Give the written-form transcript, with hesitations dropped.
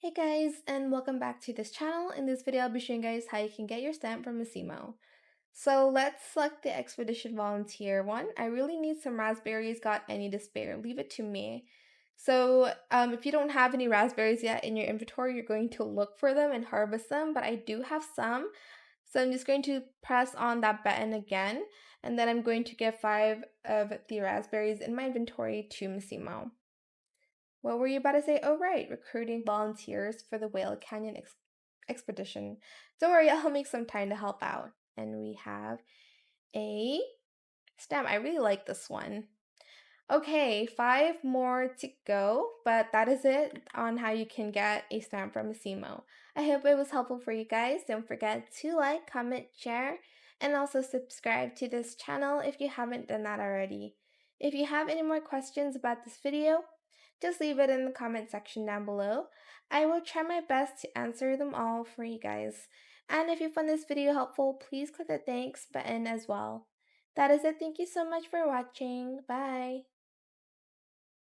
Hey guys, and welcome back to this channel. In this video, I'll be showing you guys how you can get your stamp from Massimo. So let's select the expedition volunteer one. I really need some raspberries, got any to spare. Leave it to me. So if you don't have any raspberries yet in your inventory, you're going to look for them and harvest them, but I do have some. So I'm just going to press on that button again, and then I'm going to get 5 of the raspberries in my inventory to Massimo. What were you about to say? Oh, right, recruiting volunteers for the Whale Canyon expedition. Don't worry, I'll make some time to help out. And we have a stamp. I really like this one. Okay, 5 more to go, but that is it on how you can get a stamp from Massimo. I hope it was helpful for you guys. Don't forget to like, comment, share, and also subscribe to this channel if you haven't done that already. If you have any more questions about this video, just leave it in the comment section down below. I will try my best to answer them all for you guys. And if you found this video helpful, please click the thanks button as well. That is it. Thank you so much for watching. Bye.